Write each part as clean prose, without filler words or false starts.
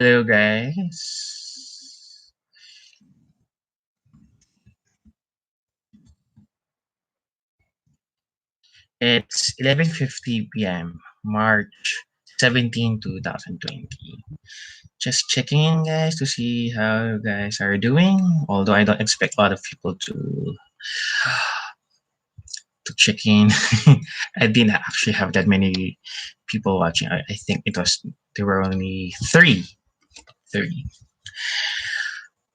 Hello, guys. It's 11:50 p.m., March 17, 2020. Just checking in, guys, to see how you guys are doing. Although I don't expect a lot of people to check in. I didn't actually have that many people watching. I think there were only three.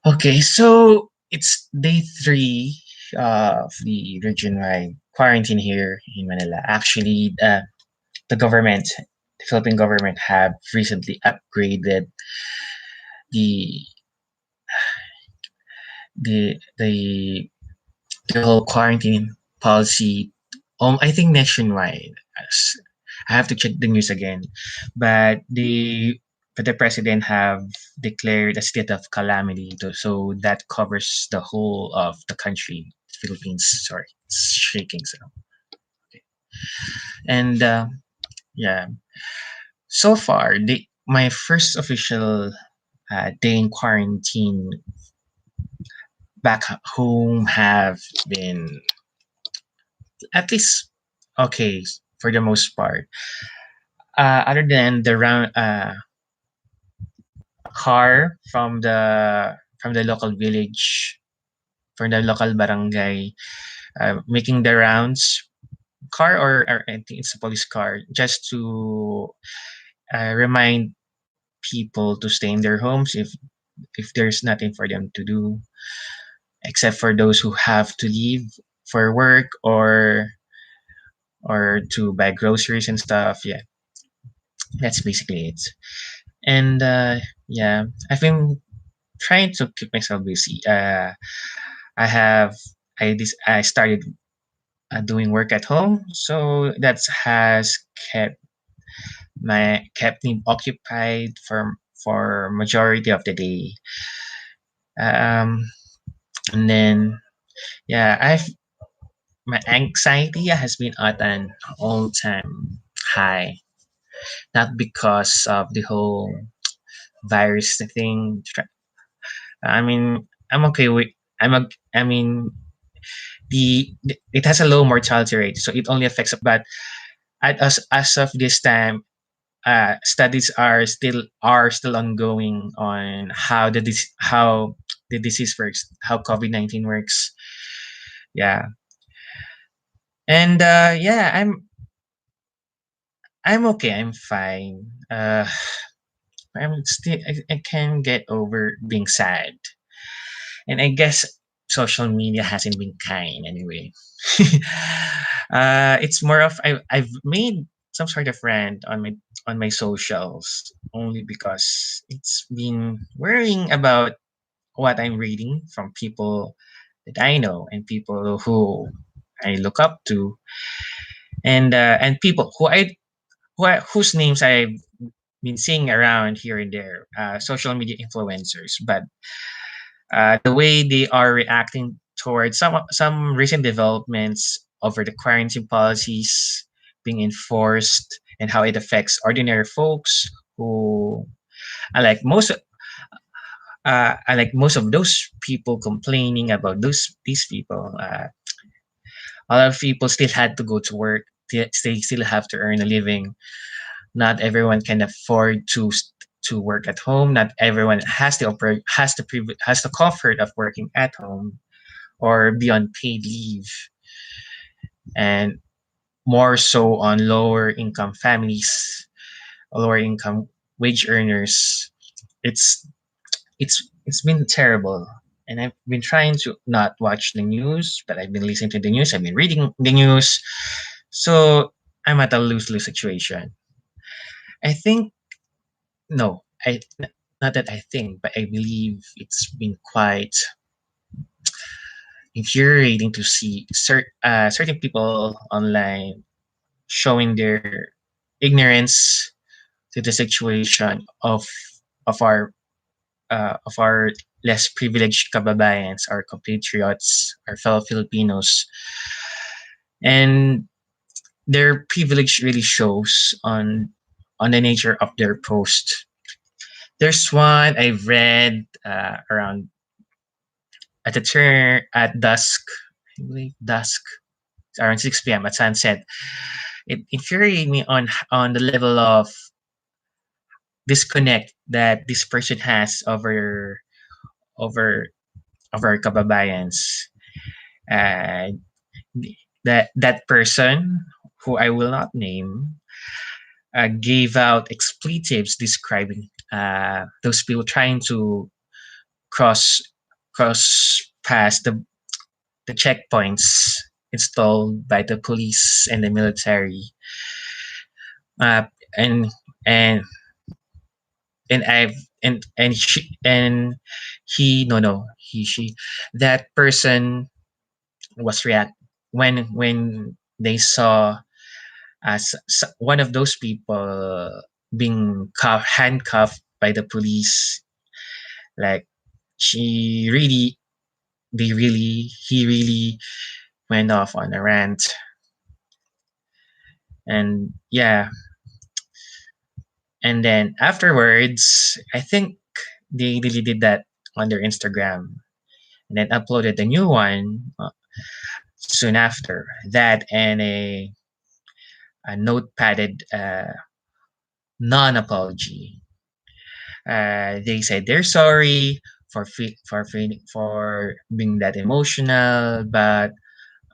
Okay, so it's day three of the region-wide quarantine here in Manila. Actually, the government, the Philippine government, have recently upgraded the the the the whole quarantine policy. I think nationwide. As- I have to check the news again, but the president have declared a state of calamity, so that covers the whole of the country. Philippines, sorry, it's shaking. So, okay. And yeah, so far, my first official day in quarantine back home have been at least okay for the most part. Other than the round car from the local village, from the local barangay, making the rounds, car or I think it's a police car, just to remind people to stay in their homes if there's nothing for them to do, except for those who have to leave for work or to buy groceries and stuff. Yeah, that's basically it. And yeah, I've been trying to keep myself busy. I started doing work at home, so that has kept kept me occupied for majority of the day. Um, and then yeah, I've my anxiety has been at an all time high, not because of the whole virus thing. I mean, I'm okay with. I'm a, I mean, it has a low mortality rate, so it only affects. But as of this time, studies are still ongoing on how the disease works, how COVID-19 works. Yeah, and yeah, I'm okay. I'm fine. I can get over being sad, and I guess social media hasn't been kind anyway. It's more of I've made some sort of rant on my socials only because it's been worrying about what I'm reading from people that I know and people who I look up to, and people whose names I've been seeing around here and there, social media influencers. But the way they are reacting towards some recent developments over the quarantine policies being enforced and how it affects ordinary folks who unlike most unlike most of those people complaining about these people, a lot of people still had to go to work. They still have to earn a living. Not everyone can afford to work at home. Not everyone has the comfort of working at home or be on paid leave, and more so on lower income families, lower income wage earners. It's it's been terrible. And I've been trying to not watch the news, but I've been listening to the news. I've been reading the news. So I'm at a lose-lose situation. I think no, not that I think, but I believe it's been quite infuriating to see certain people online showing their ignorance to the situation of our less privileged kababayans, our compatriots, our fellow Filipinos, and their privilege really shows on the nature of their post. There's one I've read around at the turn at dusk, I believe dusk, around 6 p.m. at sunset. It infuriated me on the level of disconnect that this person has over over kababayans. Uh, that person who I will not name gave out expletives describing those people trying to cross cross past the checkpoints installed by the police and the military. Uh, and and and I've and she and he no no he she that person was react when they saw as one of those people being handcuffed by the police. Like she really he really went off on a rant. And yeah, and then afterwards I think they deleted that on their Instagram and then uploaded a new one soon after that, and a notepadded non-apology. They said they're sorry for being that emotional, but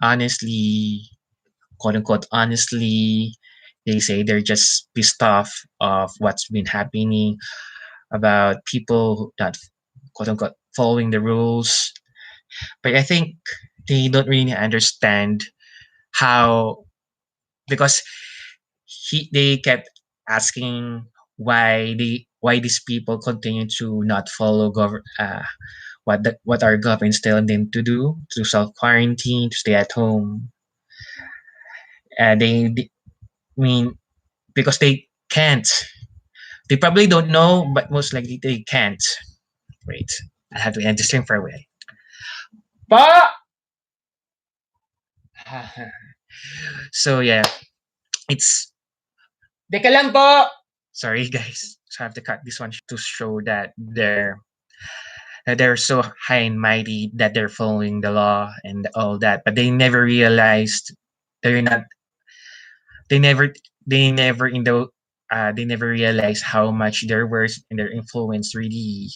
honestly, quote unquote, honestly, they say they're just pissed off of what's been happening about people not quote unquote following the rules. But I think they don't really understand how, because they kept asking why these people continue to not follow what our government telling them to do, to self quarantine, to stay at home. They mean because they can't. They probably don't know, but most likely they can't. Wait, I have to end this thing for a way. Pa! So yeah, it's Teka lang po! Sorry guys. So I have to cut this one to show that they're so high and mighty that they're following the law and all that, but they never realized they're not. They never. They never realize how much their words and their influence really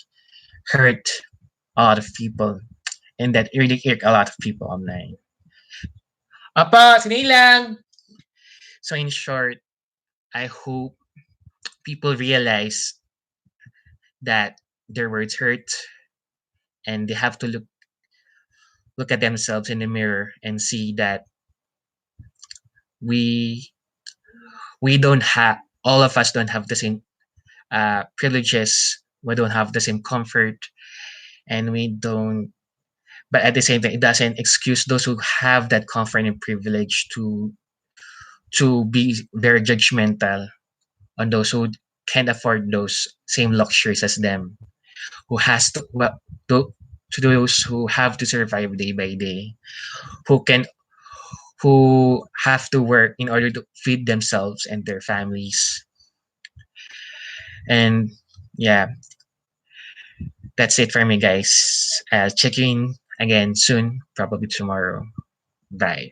hurt a lot of people, and that really irk a lot of people online. Apa, sinilang. So in short, I hope people realize that their words hurt, and they have to look at themselves in the mirror and see that we we don't have all of us don't have the same privileges. We don't have the same comfort, and we don't. But at the same time, it doesn't excuse those who have that comfort and privilege to be very judgmental on those who can't afford those same luxuries as them. Who has to well, to those who have to survive day by day, who can who have to work in order to feed themselves and their families. And yeah, that's it for me, guys. Check in again soon, probably tomorrow. Bye.